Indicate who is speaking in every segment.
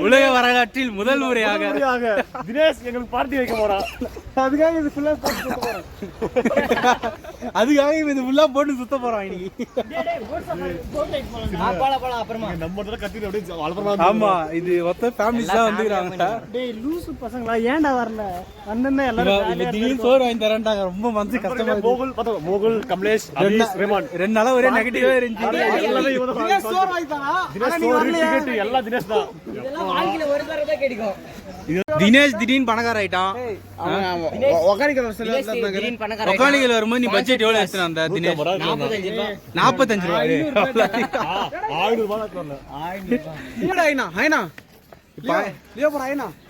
Speaker 1: உலக வரலாற்றில் முதல் முறையாக
Speaker 2: தினேஷ் எங்களுக்கு பார்ட்டி வைக்க போறான். அதுக்காக இது ஃபுல்லா போட்டு சுத்த போறோம்.
Speaker 1: அதுக்காக இது ஃபுல்லா போட்டு சுத்த போறோம் இன்னைக்கு.
Speaker 2: நம்ம கத்திட்டு அப்படியே வளர்றோம்.
Speaker 1: ஆமா, இது மொத்த ஃபேமிலிஸ் தான் வந்துக்கிறாங்க.
Speaker 3: டேய் லூசு பசங்களா ஏன்டா வரல? அண்ணன் எல்லாரும்
Speaker 1: திடீர்னு சோறு வாங்கி தரேன்டாங்க. ரொம்ப மனசு கஷ்டமா இருக்கு.
Speaker 2: மோகுல் பார்த்தா மோகுல், கமலேஷ், அபீஸ், ரேமான்
Speaker 1: 2 நாளா ஒரே நெகட்டிவா இருந்துச்சு.
Speaker 2: எல்லாமே இவங்க தான்.
Speaker 3: தினேஷ் சோறு வாங்கிட்டானா?
Speaker 2: தினேஷ் சோறு டிக்கெட் எல்லாம் தினேஷ் தான்.
Speaker 3: இதெல்லாம் வாழ்க்கையில ஒரு தடவை தான் கிடைக்கும்.
Speaker 1: தினேஷ் திடீர்னு பணக்கார ஆயிட்டான்.
Speaker 3: ஒகானிக்கல்
Speaker 1: வரும்போது நீ பட்ஜெட் எவ்வளவு எடுத்து வந்த தினேஷ்? 45 ரூபாய்.
Speaker 2: 1000 ரூபாய் தரல. 1000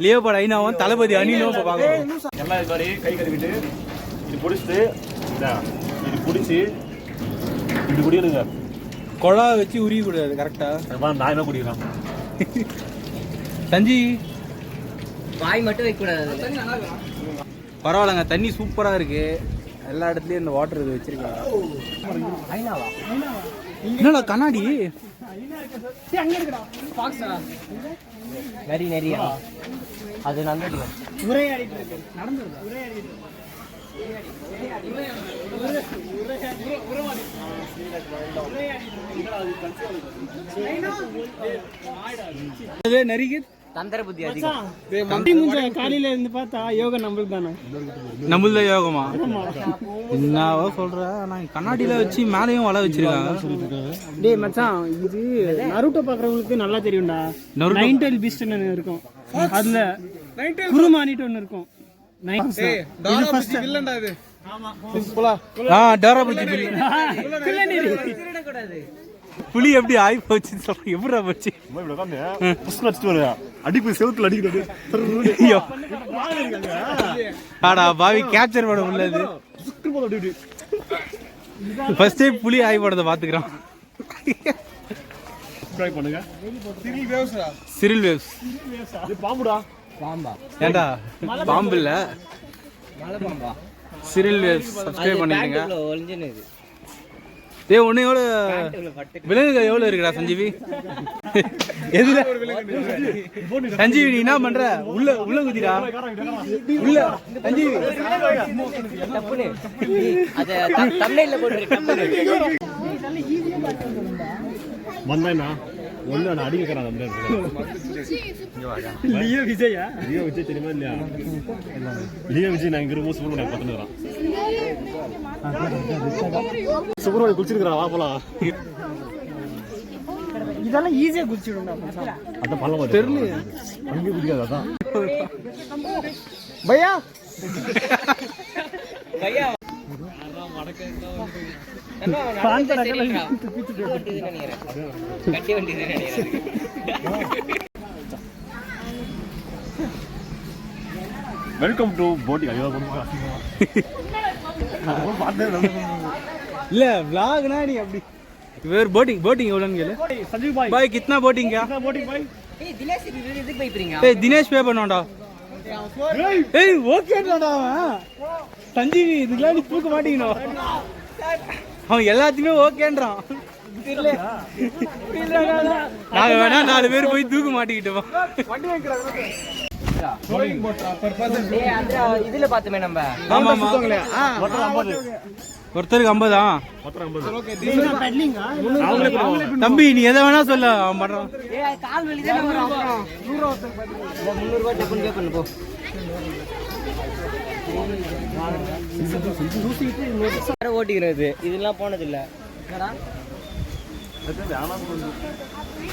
Speaker 1: லியோபாட் ஐனாவும் தளபதி அனிலும் பாக்கலாம்.
Speaker 2: எல்லாம் இது மாதிரி கை கழுவிட்டு இது பிடிச்சிட்டு இது பிடிச்சி இப்படி குடிக்கணுங்க.
Speaker 1: குழா வச்சு உரிய கூடாது. கரெக்டா?
Speaker 2: நான் என்ன குடிக்கிறேன்?
Speaker 1: தஞ்சி
Speaker 3: வாய் மட்டும் வைக்க கூடாது.
Speaker 1: பரவாயில்லங்க, தண்ணி சூப்பரா இருக்கு. எல்லா இடத்துலயும் இந்த வாட்டர் இது வச்சிருக்காங்க. என்னடா கண்ணாடி?
Speaker 3: நரி நரியா? அது நல்லது. உரையாடிட்டு இருக்கு. நடந்துருதா? உரையாடிட்டு.
Speaker 1: நரிக்கு
Speaker 3: தந்திர புத்தி அதிகம். காலையில இருந்து பார்த்தா யோகா நம்மளுக்கு தானே.
Speaker 1: நம்மள யோகமா? என்னவோ சொல்ற. நான் கண்ணாடியில வச்சு மேலையும் வலை வச்சிருக்காங்க.
Speaker 3: டேய் மச்சான், இது நருட்டோ பாக்குறவங்களுக்கு நல்லா தெரியும்டா. நைன்டெல் பீஸ்ட்னு இருக்கும். அதுல குருமானிட்டு ஒன்னு இருக்கும். இது ஃபர்ஸ்ட் இல்லடா இது. ஆமா போலாம்.
Speaker 1: டோரா புஜி புலி எப்படி ஆயி போச்சு சொல்ற. எப்படா போச்சு?
Speaker 2: அடிப்பு செவுத்துல அடிக்கிறது.
Speaker 1: ஆடா பாவி, கேப்சர் பண்ண உள்ளது. ஃபர்ஸ்ட் டைம் புலி ஆயி போறத பாத்துக்கிறோம்.
Speaker 2: பண்ணுங்க.
Speaker 1: சிரில் வேவ்ஸ்.
Speaker 2: பாம்புடா.
Speaker 3: பாம்பா?
Speaker 1: ஏண்டா பாம்பு இல்ல,
Speaker 3: மலை பாம்பா.
Speaker 1: Cyril waves. சப்ஸ்கிரைப் பண்ணிடுங்க.
Speaker 3: ஒளிஞ்சினது.
Speaker 1: டேய் ஒண்ணு எவ்வளவு விலங்குகள் எவ்வளவு இருக்குடா சஞ்சீவி? எதுல சஞ்சீவி நீ என்ன பண்ற? உள்ள குதிடா உள்ள சஞ்சீவி.
Speaker 3: தப்புனே அத தம்ப்நெயில்ல போட்டுரு. தப்புனே
Speaker 2: வந்தானா ஒண்ணு நான் அடிக்கறான். அந்த
Speaker 3: லியோ விஜயா?
Speaker 2: லியோ விஜய் தெரியுமா இல்லையா? லியோ விஜய் நான் இங்க இருந்து சுப்ரமணியம் பார்த்துறான். சுப்ரமணியம் குளிச்சிருக்கா? வா போலாம்.
Speaker 3: இதெல்லாம் ஈஸியா குடிச்சிடும்டா மச்சான்.
Speaker 2: அத பல்லவ தெரியல. அங்க குடிக்காத அதான்.
Speaker 3: பையா பையா
Speaker 2: வெல்கம் டு போட்டிங்.
Speaker 1: இல்ல vlogனா நீ அப்படி வேர் போட்டிங் எவ்வளவுன்னு கேளு.
Speaker 2: संजीव भाई
Speaker 1: भाई कितना बोटिंग क्या?
Speaker 2: बोटिंग भाई
Speaker 3: ஏய் தினேஷ் இதுக்கு பை பீங்க.
Speaker 1: ஏய் தினேஷ் பே பண்ணுவான்டா. ஏய் ஓகேடா அவன். சஞ்சீவி இதுல நீ தூக்க மாட்டீங்கனோ. அவன் எல்லாத்தையுமே ஓகேன்றான்.
Speaker 3: தெரியல.
Speaker 1: நாங்க வேணா 4 பேர் போய் தூக்க மாட்டிக்கிட்டோம்.
Speaker 3: வண்டி வைக்கறாங்க. ரோலிங் போட்றா per person. ஏய் அத இதுல பாத்துமே நம்ம.
Speaker 1: ஆமா ஆமா. ஒருத்தருக்கு 50 ஆ?
Speaker 2: ஒருத்தருக்கு 50.
Speaker 3: ஓகே திஸ் இஸ் பெட்லிங்கா?
Speaker 1: தம்பி நீ எதை வேணா சொல்ல, அவன் பண்றான்.
Speaker 3: ஏய் கால் வலி தான் நம்ம அப்புறம் 100 ஒருத்தர் பாத்து. 300 ரூபாய் டக்குனு பே பண்ணு போ. ஓட்டிக்கிறது இதெல்லாம் போனது இல்ல. என்னடா
Speaker 2: அது வேணாம் கொஞ்சம்.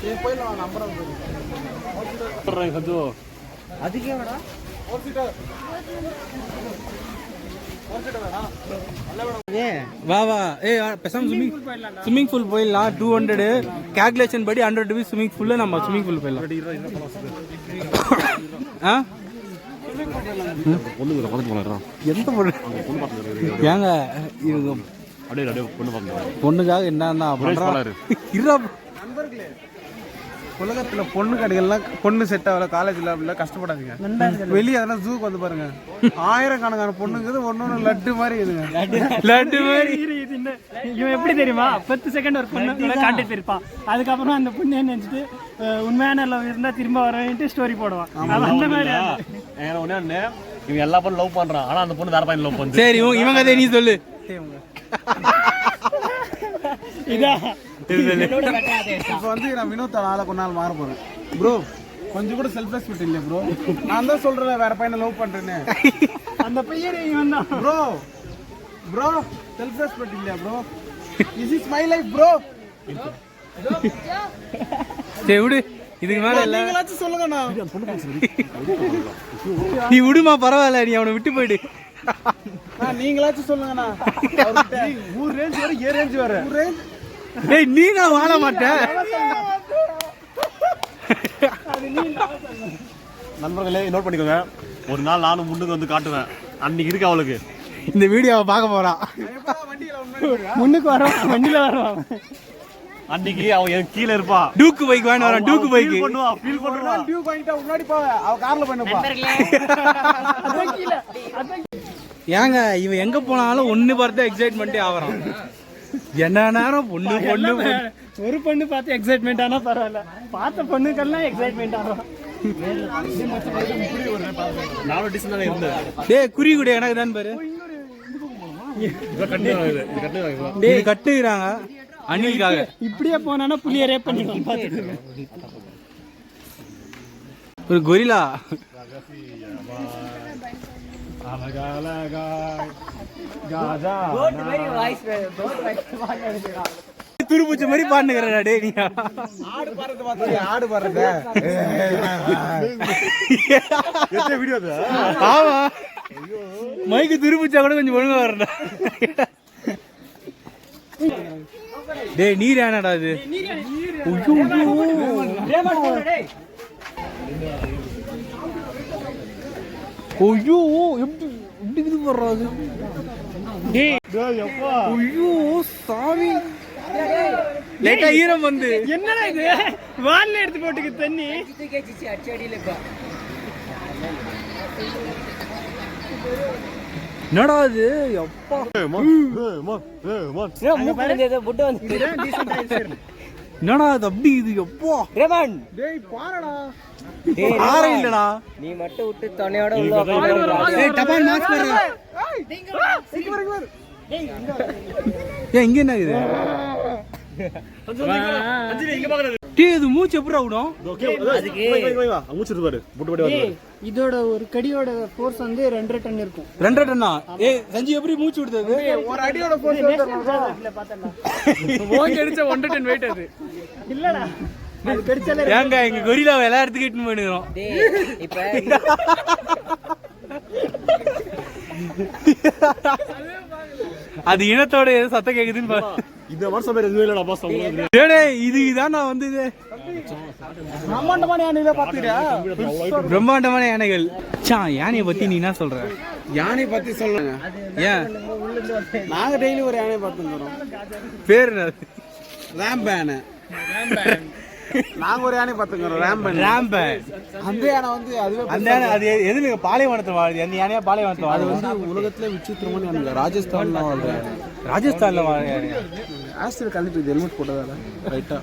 Speaker 2: ஏய் போய்லாம் நம்பர் போடுறேன் சஞ்சு.
Speaker 3: அதுக்கே வேடா
Speaker 1: வா வா. ஏய் பேசாம ஸ்விமிங் பூல் போயிடலாம். 200 கால்குலேஷன் படி 100 ரூபீஸ் ஸ்விமிங் பூல்ல நம்ம ஸ்விமிங் பூல் போயிடலாம். ஆ
Speaker 2: பொண்ணுங்க பக்கத்து போலாம்.
Speaker 1: எந்த பொண்ணு? ஏங்க இவங்க
Speaker 2: அப்படியே பொண்ணு பார்க்கணும்.
Speaker 1: பொண்ணுக்காக என்னன்னா பண்றாரு.
Speaker 3: நண்பர்களே,
Speaker 4: உலகத்துல பொண்ணு கடைகள்லாம் பொண்ணு செட் ஆகல, காலேஜ்ல அப்படிலாம் கஷ்டப்படாதீங்க. வெளியே அதெல்லாம் ஜூக்கு வந்து பாருங்க, ஆயிரக்கணக்கான பொண்ணுங்கிறது ஒன்னொன்னு லட்டு மாதிரி இதுங்க.
Speaker 1: லட்டு மாதிரி
Speaker 3: பொண்ணு இவன் எப்படி தெரியுமா 10 செகண்ட் ஒரு பொண்ணு கான்டாக்ட் இருப்பான், அதுக்கப்புறம் அந்த பொண்ணு நினைச்சிட்டு உண்மையான லவ் இருந்தா திரும்ப வரேன்ட்டு ஸ்டோரி போடுவான். அந்த மாதிரி
Speaker 2: ஒண்ணு இவன் எல்லா பொண்ணு லவ் பண்றான், ஆனா அந்த பொண்ணு வேற பையன் லவ் பண்ணுது.
Speaker 1: சரி இவங்க கதை நீ சொல்லு.
Speaker 3: இதா
Speaker 4: இப்போ வந்து நான் வினோத் ஆளை கொஞ்ச நாள் மாற போறேன் ப்ரோ. கொஞ்சம் கூட செல்ஃப் ரெஸ்பெக்ட் இல்லையா ப்ரோ? நான் தான் சொல்றேன் வேற பையனை லவ் பண்றேன்னு.
Speaker 3: அந்த பையன் இவன் தான்
Speaker 4: ப்ரோ. ப்ரோ செல்ஃப் ரெஸ்பெக்ட் இல்லையா bro? This is my life bro.
Speaker 1: சரி விடு, இதுக்கு மேல இல்ல.
Speaker 4: நீங்களாச்சும் சொல்லுங்கண்ணா.
Speaker 1: நீ விடுமா, பரவாயில்ல, நீ அவனை விட்டு போயிடு.
Speaker 4: நீங்களாச்சும் சொல்லுங்கண்ணா. ஊர் ரேஞ்ச் வர ஏ ரேஞ்ச் வர
Speaker 1: ஏய் நீ நான் வாழ மாட்டேன்.
Speaker 2: நண்பர்களே நோட் பண்ணிக்கோங்க, ஒரு நாள் நானும் முன்னுக்கு வந்து காட்டுவேன். அன்னைக்கு இருக்கு அவளுக்கு
Speaker 1: இந்த வீடியோவை பார்க்க போறான்.
Speaker 3: முன்னுக்கு வரோம், வண்டியில வரோம்.
Speaker 2: அன்னைக்கு அவன் என் கீழே இருப்பா.
Speaker 1: டூக்கு பைக் வாங்க வரான். டூக்கு பைக்
Speaker 2: பண்ணுவா, ஃபீல் பண்ணுவா.
Speaker 4: டியூக் வாங்கிட்டா முன்னாடி போவ, அவ கார்ல பண்ணுப்பா.
Speaker 1: ஏங்க இவன் எங்க போனாலும் ஒண்ணு பார்த்து எக்ஸைட்மெண்டே ஆவறான். என்ன நேரம் பொண்ணு பொண்ணு
Speaker 3: ஒரு பொண்ணு பார்த்து எக்ஸைட்மெண்ட் ஆனா பரவாயில்ல, பார்த்த பொண்ணுக்கெல்லாம் எக்ஸைட்மெண்ட் ஆகும்.
Speaker 2: நானும் டிசன் தான் இருந்தேன்.
Speaker 1: டேய் குறி கூட எனக்கு தான் பாரு. டேய் கட்டுறாங்க அணிலுக்காக.
Speaker 3: இப்படியே போனானா புளிய ரேப் பண்ணிடுவான் பாத்துக்கோங்க.
Speaker 1: ஒரு கொரிலா துருபூச்சி மாதிரி பாடுகிறா. டே நீ
Speaker 4: ஆடு பாடுறது பாத்தியா? ஆடு பாடுறது
Speaker 2: வீடியோ
Speaker 1: ஆமா, மைக்கு துருபூச்சா கூட கொஞ்சம் ஒழுங்கா வரடா. டேய் நீர் ஏனடா இது? ஐயோ எப்படி எப்படி இது போடுறாது? ஐயோ சாமி, லைட்டா ஈரம் வந்து.
Speaker 3: என்னடா இது, வால்ல எடுத்து போட்டுக்கு தண்ணி.
Speaker 1: என்னடா இது? அப்பா என்னடா இது அப்படி இது? எப்பா
Speaker 4: டேய் பாறடா.
Speaker 1: ஆரே இல்லடா.
Speaker 5: நீ மட்டும் விட்டு துணையோட உள்ள உட்கார்ந்து
Speaker 1: ஏய் டபால் மாஸ் பாரு. ஏய் இங்க என்ன இது? டேய் இது மூச்சு எப்பறா விடும்?
Speaker 3: இதோட ஒரு கடியோட ஃபோர்ஸ் வந்து 2.5 டன் இருக்கும்.
Speaker 1: 2 டன்னா? ஏய் சஞ்சி எப்படி மூச்சு விடுது?
Speaker 4: ஒரு அடியோட போர்ஸ்
Speaker 3: இல்ல பார்த்தல ஓங்கி அடிச்ச 1 டன் வெயிட் அது. இல்லடா அது கடிச்சல.
Speaker 1: ஏங்க எங்க கொரிலாவை எல்லா இடத்துக்கு இட்டுன்னு போயிடுறோம்.
Speaker 5: டேய் இப்ப
Speaker 1: அது இனத்தோட ஏதோ சத்தம் கேக்குதுன்னு பாரு.
Speaker 2: இந்த வருஷம் பேர் எதுவும் இல்லடா பாஸ்.
Speaker 1: டேய் இது இதான் நான் வந்து இது
Speaker 4: பிரம்மாண்டமான யானையில பாத்துக்கிறியா?
Speaker 1: பிரம்மாண்டமான யானைகள். சா யானையை பத்தி நீ என்ன சொல்ற?
Speaker 4: யானை பத்தி சொல்லுங்க.
Speaker 1: ஏன்
Speaker 4: நாங்க டெய்லி ஒரு யானை பார்த்துக்கிறோம்.
Speaker 1: பேர் என்ன?
Speaker 4: ரேம்ப் யானை. நாங்க ஒரு யானை பார்த்துக்கிறோம், ரேம்பன்.
Speaker 1: ராம்பன்.
Speaker 4: அந்த யானை வந்து அதுவே
Speaker 1: அந்த யானை அது எதுல பாலைவனத்துல வாழுது? அந்த யானையா பாலைவனத்துல
Speaker 4: அது
Speaker 1: வாழுது?
Speaker 4: வந்து உலகத்துல விசித்திரமான யானை. ராஜஸ்தான்ல வாழ்ற யானை.
Speaker 1: ராஜஸ்தான்ல வாழ யானை.
Speaker 4: ஆஸ்திரேலியா கழிட்டு ஹெல்மெட் போட்டதால ரைட்டா.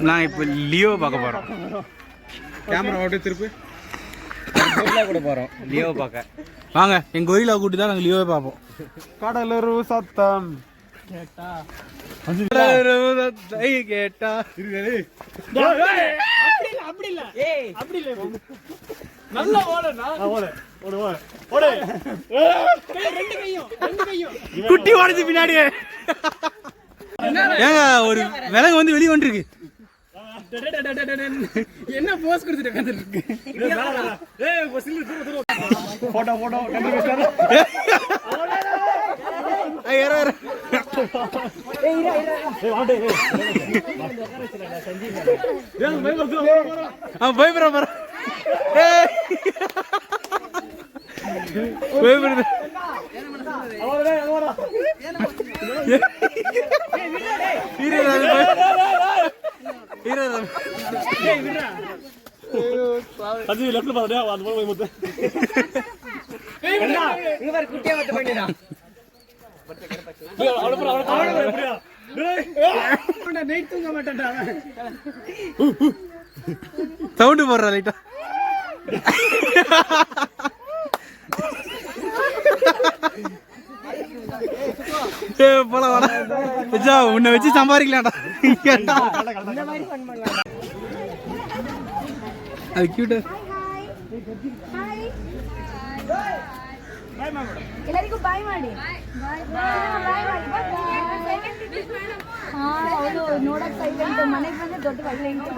Speaker 1: நான் இப்ப லியோ பார்க்க போறோம்.
Speaker 4: கேமரா ஓட்டி திருப்பி
Speaker 5: கூட போறோம்
Speaker 1: லியோ பார்க்க. வாங்க எங்க கொரிலா கூட்டி தான் நாங்க லியோவை பார்ப்போம்.
Speaker 4: கடலரு சத்தம்
Speaker 1: கேட்டா
Speaker 3: அப்படி இல்ல ஏய் அப்படி இல்ல. நல்ல ஓடனா ஓடு ஓடு ஓடு. ரெண்டு கையும்
Speaker 1: குட்டி ஓடுது பின்னாடி. ஏங்க ஒரு விலங்கு வந்து வெளியே வந்துருக்கு.
Speaker 3: என்ன போஸ் கொடுத்துட்டு உட்கார்ந்துட்டு இருக்கு?
Speaker 2: போட்டோ போட்டோ
Speaker 1: பயப்படுற
Speaker 2: அது லெஃப்ட்ல பாருடா, அந்த போய் முத்து.
Speaker 5: இங்க பாரு குட்டியா வந்து பண்ணிடா.
Speaker 3: நைட் தூங்க மாட்டேன்டா
Speaker 1: சவுண்டு போடுறா லைட்டா. போலாம் வாடா வச்சா உன்னை வச்சு சம்பாதிக்கலாம்டா. அது கியூட்டா.
Speaker 6: ಎಲ್ಲರಿಗೂ ಬಾಯ್ ಮಾಡಿ ಹೌದು ನೋಡಕ್ ಸೈಲೆಂಟ್ ಮನೆಗೆ ಬಂದ್ರೆ ದೊಡ್ಡ ಸೈಲೆಂಟ್.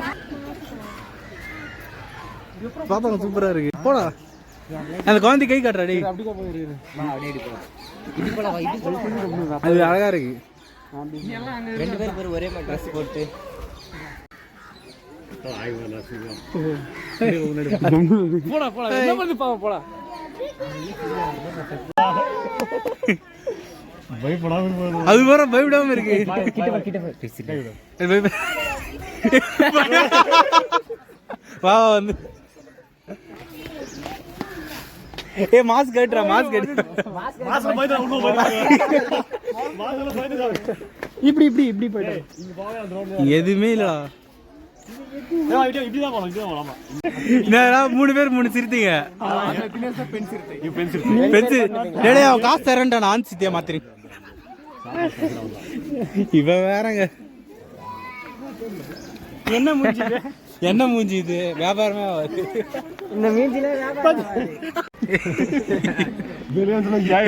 Speaker 1: பாப்பா சூப்பரா இருக்கு. போடா அந்த குழந்தை கை காட்டுறாடி. அது அழகா இருக்கு.
Speaker 5: 2 பேர் ஒரே மாதிரி ட்ரெஸ் போட்டு
Speaker 3: போடா போடா என்ன பண்ணி பாப்பா போடா.
Speaker 1: அது வேற பயப்படாம இருக்கு. வா வந்து ஏ மாஸ்க் கட்டுறா மாஸ்க் கட்டு.
Speaker 3: இப்படி இப்படி இப்படி போயிட்டு
Speaker 1: எதுவுமே இல்லடா. என்னடா 3 பேர் 3 சிரித்தீங்க. பென்சில் டேய் அவன் காசு தரேன்டா நான் சித்தியா மாத்திரேன். இவன் வேறங்க
Speaker 3: என்ன மூஞ்சி
Speaker 1: என்ன மூஞ்சி இது வியாபாரமே ஆகாது.
Speaker 5: இந்த மீஞ்சில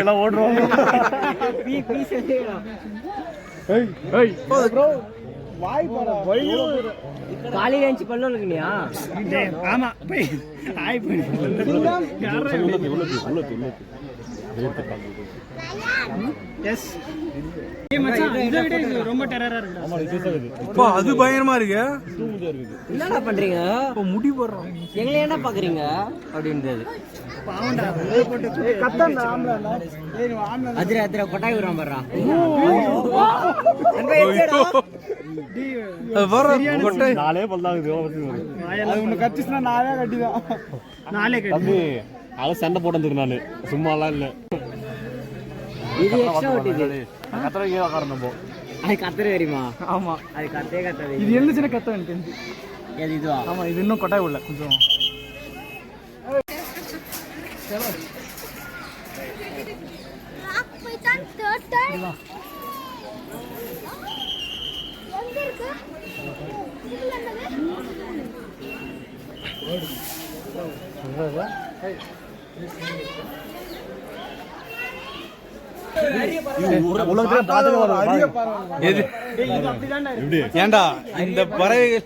Speaker 2: எல்லாம் ஓடுறோம்.
Speaker 5: காலையில எழுந்து பல்லோலுக்குனியா?
Speaker 3: ஆமா போய் ஆய் போய் எஸ் ரொம்ப டெரரா இருக்கு.
Speaker 1: அது பயங்கரமா இருக்கு.
Speaker 5: என்னடா பண்றீங்க?
Speaker 1: முடி போடுறோம்.
Speaker 5: எங்களை என்ன பாக்குறீங்க அப்படின்றது. அதிர அதிர கொட்டாய் விடுறான் பாடுறான்.
Speaker 2: நாளே பல்லாகுது.
Speaker 4: உன்னை கட்டிச்சுனா நானே கட்டிதான்.
Speaker 3: நாளே
Speaker 2: தம்பி அதை சண்டை போட்டு நானு சும்மாலாம் இல்லை.
Speaker 5: இது எக்ஸ்ட்ரா ஓட்டிது.
Speaker 2: கத்திர காரணம் நம்ம
Speaker 5: அது கத்துற தெரியுமா?
Speaker 3: ஆமா
Speaker 5: அது கத்தே கத்தாது.
Speaker 3: இது எழுந்துச்சுன்னா கத்த எனக்கு.
Speaker 5: அது இதுவா?
Speaker 3: ஆமா இது இன்னும் கொட்டாய் உள்ள கொஞ்சம்.
Speaker 1: ஏண்டா இந்த பறவைகள்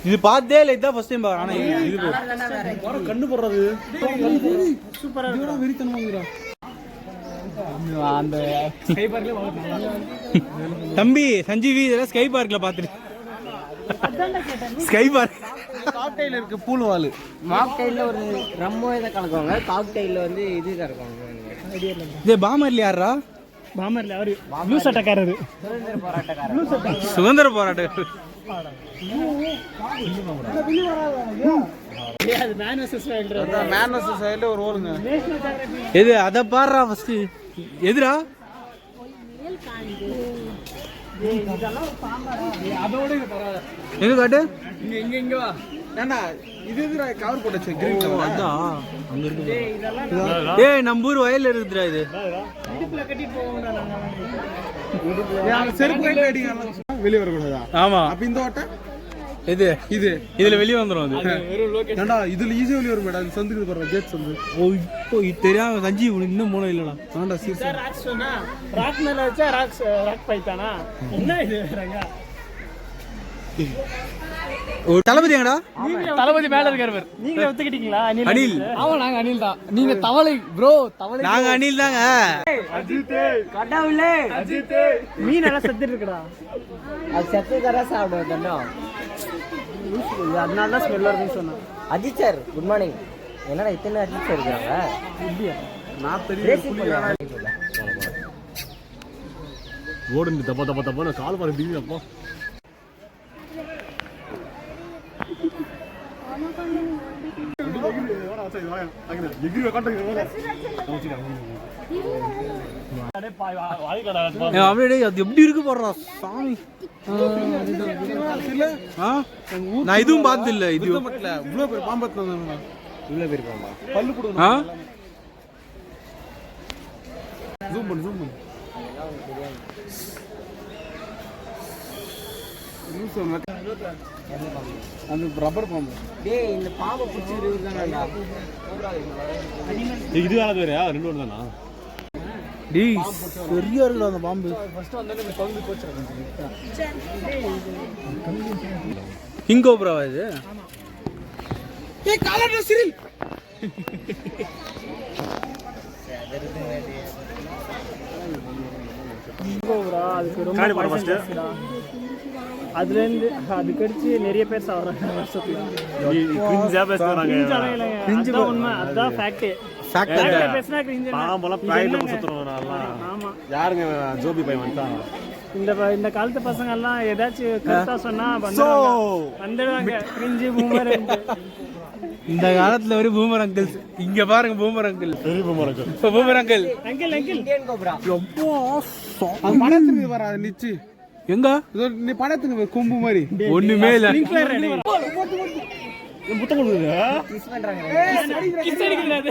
Speaker 1: இது பார்த்தே இல்லை. இதான் ஃபர்ஸ்ட் டைம் பாக்குறேன். ஆனா இது
Speaker 2: கண்ணு போடுறது
Speaker 3: சூப்பரா வெறித்தனமா
Speaker 4: அந்த
Speaker 3: ஸ்கை பார்க்ல
Speaker 1: தம்பி சஞ்சீவி இதெல்லாம் ஸ்கை பார்க்ல பாத்துட்டு. ஸ்கை பார்க்
Speaker 4: காக்டெயில் இருக்கு பூல் வால்.
Speaker 5: மாக்டெயில்ல ஒரு ரம்மோ இதை கலக்குவாங்க. காக்டெயில்ல வந்து இது கலக்குவாங்க.
Speaker 1: இது பாமர்ல யாரா?
Speaker 3: பாமர்ல அவரு ப்ளூ சட்டக்காரரு.
Speaker 5: சுதந்திர போராட்டக்காரர்.
Speaker 1: சுதந்திர போராட்டம்.
Speaker 3: அது man versus wild.
Speaker 4: Man versus wild ஒரு ஓடுங்க.
Speaker 1: எது அத பாறா ஃபர்ஸ்ட். எதுடா?
Speaker 3: அதோட இது பரவாயில்லை.
Speaker 1: எங்க காட்டு?
Speaker 3: இங்க வா.
Speaker 4: ஏன்னா இது எதுடா கவர் போட்டுச்சு கிரீன் கவர்.
Speaker 1: அதான் அங்க இருக்கு. ஏய் நம்ம ஊர் வயல்ல இருக்குடா இது.
Speaker 3: இடுப்புல கட்டிட்டு போவோம்டா நாங்க.
Speaker 4: நாங்க செருப்பு கையில அடிங்க வெளிய வர கூடாதா?
Speaker 1: ஆமா.
Speaker 4: அப்ப இந்த ஓட்ட
Speaker 1: இது இதுல வெளிய வந்துரும் அது.
Speaker 4: ஏண்டா இதுல ஈஸியா வெளிய வரும் மேடம். சந்துக்கு போற கேட் சந்து.
Speaker 1: ஓ இப்போ இது தெரியாம சஞ்சீவ் இன்னும் மூளை இல்லடா.
Speaker 4: ஆண்டா சீரியஸ்.
Speaker 3: ராக் சொன்னா ராக் மேல வச்சா ராக் பைத்தானா? என்ன இது ரங்கா?
Speaker 1: ஒரு தளபதி எங்கடா?
Speaker 3: தளபதி மேல இருக்காரு. நீங்க ஒத்துக்கிட்டீங்களா?
Speaker 1: அனில்.
Speaker 3: ஆமா நாங்க அனில் தான். நீங்க தவளை ப்ரோ. தவளை
Speaker 1: நாங்க அனில் தாங்க.
Speaker 3: அஜித்
Speaker 5: கடவுளே.
Speaker 3: அஜித் மீன் எல்லாம் செத்துட்டு இருக்குடா.
Speaker 5: அது செத்து தர சாப்பிடுவோம் தண்டம்.
Speaker 3: அதனால தான் ஸ்மெல் வருதுன்னு சொன்னேன்.
Speaker 5: Ajith sir good morning. என்னடா இத்தனை அஜித் சார் இருக்காங்க?
Speaker 4: நான் தெரியும்.
Speaker 2: ஓடுந்து தப்பா தப்பா தப்பா நான் கால் பாரு பிடி அப்பா.
Speaker 1: அப்படியே அது எப்படி இருக்கு போடுறா சாமி. நான் இதுவும் பார்த்தது இல்ல. இது
Speaker 4: இவ்வளோ பேர் பாம்பத்துல
Speaker 2: இவ்வளோ பேர் பாம்பா?
Speaker 4: பல்லு கூட ஜூம் பண்ணு அந்த ரப்பர் பாம்பு.
Speaker 5: டேய் இந்த பாம்பை பிடிச்சிட்டு தானடா.
Speaker 2: இது வேலை பேரா? 2 ஒன்று தானா?
Speaker 1: டேய் சரியா இருக்குடா அந்த பாம்பு. கிங் கோப்ராவா இது?
Speaker 3: அதுக்கு ரொம்ப அதுலேருந்து அது கடிச்சு நிறைய பேர் சாப்பிட்றாங்க வருஷத்துல. உண்மை, அதுதான் ஃபேக்ட்.
Speaker 2: யாருங்க ஜோபி பையன் வந்துட்டான்?
Speaker 3: இந்த காலத்து பசங்க எல்லாம் ஏதாச்சும் கரெக்டா சொன்னா வந்துடுவாங்க. Cringe boomer.
Speaker 1: இந்த காலத்துல ஒரு பூமர் அங்கிள். இங்க பாருங்க பூமர் அங்கிள்.
Speaker 2: பெரிய boomer uncle.
Speaker 1: Boomer uncle.
Speaker 3: Uncle
Speaker 5: Indian cobra.
Speaker 4: அது படத்துக்கு வர நிச்சு
Speaker 1: எங்க
Speaker 4: நீ படத்துக்கு கொம்பு மாதிரி
Speaker 1: ஒண்ணுமே இல்ல.
Speaker 2: புத்தம் கொடுக்குது.
Speaker 5: கிஸ் பண்றாங்க.
Speaker 3: கிஸ் அடிக்கிறாரு.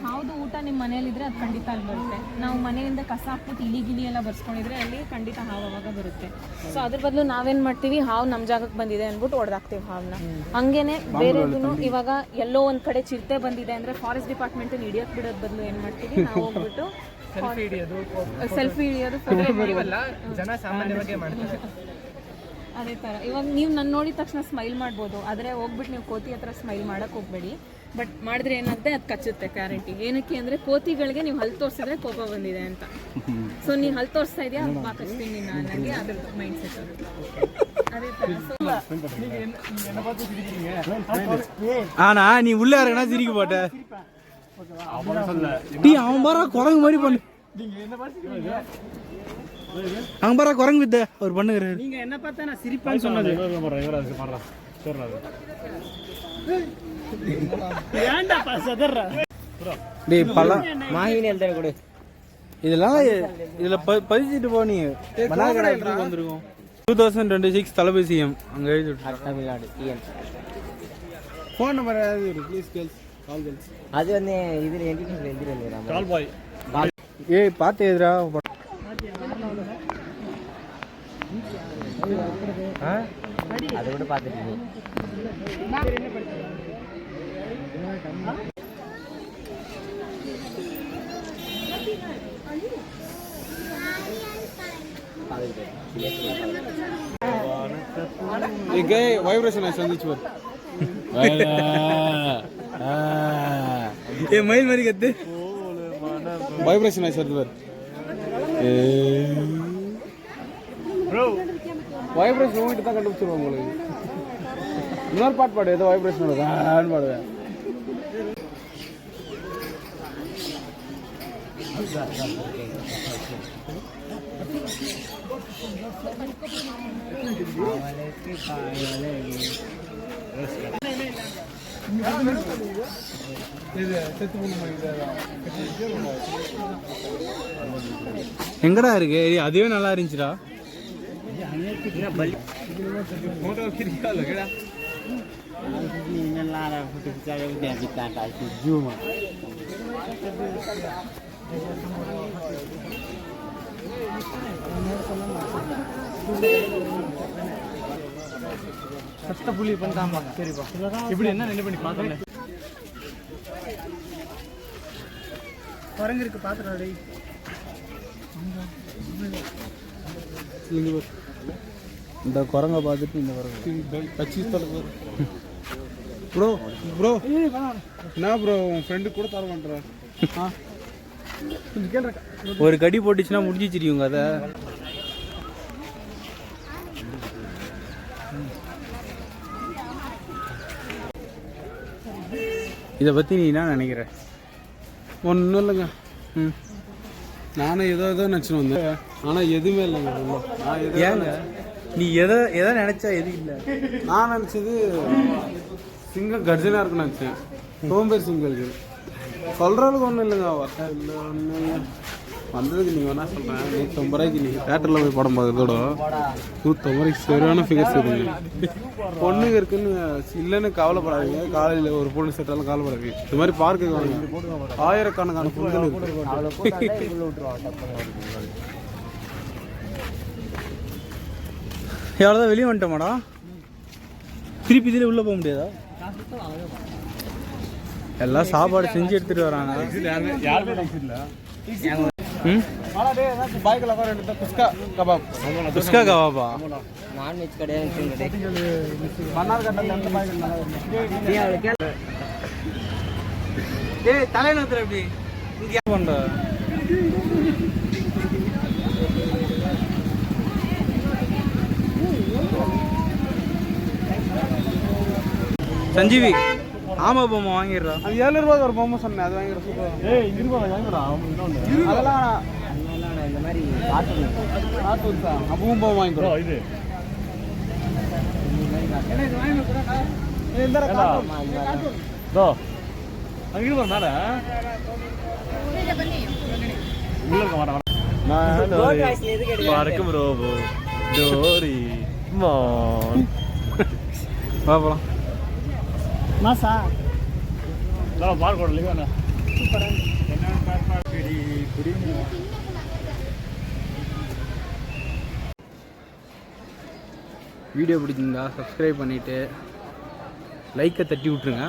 Speaker 7: ಹೌದು ಊಟ ನಿಮ್ಮ ಮನೆಯಲ್ಲಿದ್ರೆ ಅದು ಖಂಡಿತ ಅಲ್ಲಿ ಬರುತ್ತೆ. ನಾವು ಮನೆಯಿಂದ ಕಸ ಹಾಕ್ಬಿಟ್ಟು ಇಲಿ ಎಲ್ಲ ಬರ್ಸ್ಕೊಂಡಿದ್ರೆ ಅಲ್ಲಿ ಖಂಡಿತ ಹಾವು ಅವಾಗ ಬರುತ್ತೆ. ಸೊ ಅದ್ರ ಬದಲು ನಾವೇನ್ ಮಾಡ್ತೀವಿ, ಹಾವು ನಮ್ಮ ಜಾಗಕ್ಕೆ ಬಂದಿದೆ ಅಂದ್ಬಿಟ್ಟು ಹೊಡೆದಾಕ್ತೀವಿ ಹಾವನ್ನ. ಹಂಗೇನೆ ಬೇರೆದೂ ಇವಾಗ ಎಲ್ಲೋ ಒಂದ್ ಕಡೆ ಚಿರತೆ ಬಂದಿದೆ ಅಂದ್ರೆ ಫಾರೆಸ್ಟ್ ಡಿಪಾರ್ಟ್ಮೆಂಟ್ ಹಿಡಿಯಕ್ ಬಿಡೋದ್ ಬದಲು ಏನ್ ಮಾಡ್ತೀವಿ, ನಾವು ಹೋಗ್ಬಿಟ್ಟು ಸೆಲ್ಫಿ ಹಿಡಿಯೋದು
Speaker 5: ಜನ ಸಾಮಾನ್ಯವಾಗಿ ಮಾಡ್ತಾರೆ.
Speaker 7: ಅದೇ ಥರ ಇವಾಗ ನೀವು ನನ್ನ ನೋಡಿದ ತಕ್ಷಣ ಸ್ಮೈಲ್ ಮಾಡ್ಬೋದು, ಆದರೆ ಹೋಗ್ಬಿಟ್ಟು ನೀವು ಕೋತಿ ಹತ್ರ ಸ್ಮೈಲ್ ಮಾಡಕ್ಕೆ ಹೋಗ್ಬೇಡಿ. ಬಟ್ ಮಾಡಿದ್ರೆ ಏನಾಗುತ್ತೆ, ಅದು ಕಚ್ಚುತ್ತೆ ಗ್ಯಾರಂಟಿ. ಏನಕ್ಕೆ ಅಂದರೆ ಕೋತಿಗಳಿಗೆ ನೀವು ಹಲ್ಲು ತೋರಿಸಿದ್ರೆ ಕೋಪ ಬಂದಿದೆ ಅಂತ. ಸೊ ನೀನು ಹಲ್ಲು ತೋರಿಸ್ತಾ ಇದೆಯಾ, ಅದು ಕಚ್ತೀನಿ ನೀನು ನನಗೆ ಅದ್ರದ್ದು ಮೈಂಡ್ ಸೆಟ್ ಅದು. ಅದೇ ಥರ.
Speaker 1: ஆனா நீ உள்ள இறங்கினா சிரிக்க மாட்ட. அவன் பாரு குரங்கு மாதிரி பண்ணு. அங்க பாரு குரங்கு வித்த அவர் பண்ணுகிறாரு.
Speaker 3: நீங்க என்ன பார்த்தா நான் சிரிப்பேன்னு சொன்னது. ஏன்டா சதறா?
Speaker 1: டேய் பழம்
Speaker 5: மாஹினி எழுதுற கொடு.
Speaker 1: இதெல்லாம் இதுல பதிச்சிட்டு போ. நீ மனாகடா வந்திருக்கோம். 2026 தளபதி சிஎம் அங்க எழுதி
Speaker 5: தமிழ்நாடு டிஎன்.
Speaker 4: ஃபோன் நம்பர் ஏதாவது ப்ளீஸ் கேர்ள்ஸ் கால் கேர்ள்ஸ்.
Speaker 5: அது வந்து இதுல என்டிடில எழுதிறாங்க.
Speaker 2: கால் பாய்.
Speaker 1: ஏய் பாத்து எதுடா
Speaker 5: அதை விட பார்த்துட்டு
Speaker 4: இங்க வைப்ரேஷன் சந்திச்சு வர.
Speaker 1: ஏய் மயில் மாதிரி கத்து.
Speaker 4: வைப்ரேஷன் ஆயிடுச்சு வர.
Speaker 2: ப்ரோ
Speaker 4: வைப்ரேஷன் ஓங்கிட்டு தான் கண்டுபிடிச்சிருவாங்க உங்களுக்கு. இன்னொரு பாட்டு பாடு, ஏதோ வைப்ரேஷன் வருது பாடுவேன்.
Speaker 1: எங்கடா இருக்கு? அதுவே நல்லா இருந்துச்சுடா.
Speaker 3: சத்த புலி பண்ணாமா? சரிப்பா. இப்படி என்ன நின்று பண்ணி பார்த்தோம்ல. குரங்கு இருக்கு பாத்துடா.
Speaker 1: இந்த குரங்க பார்த்துட்டு இந்த குரங்கு
Speaker 4: கட்சி தலைவர் ப்ரோ ப்ரோ என்ன ப்ரோ உன் ஃப்ரெண்டு கூட தர மாட்டேறேன்.
Speaker 1: ஒரு கடி போட்டுச்சுன்னா முடிஞ்சிச்சிருங்க அதை. இதை பற்றி நீ என்ன நினைக்கிற?
Speaker 4: ஒன்றும் இல்லைங்க. நானும் ஏதோ நினச்சின்னு வந்தேன், ஆனால் எதுவுமே இல்லைங்க.
Speaker 1: ஏங்க நீ எதை நினைச்சா எது இல்லை.
Speaker 4: நான் நினச்சது சிங்கம் கர்ஜனாக இருக்குன்னு நினச்சேன். சோம்பேறி சிங்கம் இருக்கு. சொல்கிற அளவுக்கு ஒன்றும் இல்லைங்க. இல்லை ஒன்றும் இல்லை. வந்ததுக்கு நீங்கள் வேணா சொல்கிறேன். 150 ரூபாய்க்கு நீங்கள் தேட்டரில் போய் படம் பார்க்கறதோட 150 ரூபாய்க்கு சரியான ஃபிகர்ஸ் இருக்குங்க. பொண்ணுங்க இருக்குன்னு இல்லைன்னு கவலைப்படாதீங்க. காலையில் ஒரு பொண்ணு செட்டாலும் கவலைப்படாதீங்க. இந்த மாதிரி பார்க்கு வாங்க. ஆயிரக்கணக்கான பொண்ணுகள் இருக்கு.
Speaker 1: எவ்வளோதான் வெளியே வந்துட்டோமாடா. திருப்பி இதில் உள்ளே போக முடியாதா? எல்லாம் சாப்பாடு செஞ்சு எடுத்துகிட்டு வராங்க. ம்
Speaker 4: பாய்க்கில் உட்கார எடுத்த குஸ்கா கபாப்.
Speaker 1: குஸ்கா கபாபா?
Speaker 5: நான்வெஜ் கிடையாது.
Speaker 4: மன்னார் கட்டத்தில் எந்த பாய்க்கு நல்லா
Speaker 1: ஏய் தலைநகர் எப்படி இங்கே பண்ணுற சஞ்சீவி ஆமா பொம்மை வாங்கிடுறா.
Speaker 4: அது 7 ரூபாய்க்கு ஒரு பொம்மை சொன்னேன். அது வாங்கிடுற சூப்பர். அதெல்லாம்
Speaker 5: இந்த மாதிரி கார்ட்டூன்
Speaker 4: அப்பவும் பொம்மை வாங்கிக்கிறோம். இது
Speaker 2: பறக்கும் ரோபோ டோரி
Speaker 1: பார்க்கலாம்.
Speaker 3: மாசா
Speaker 1: வீடியோ பிடிச்சிருந்தா சப்ஸ்கிரைப் பண்ணிவிட்டு லைக்கை தட்டி விட்ருங்க.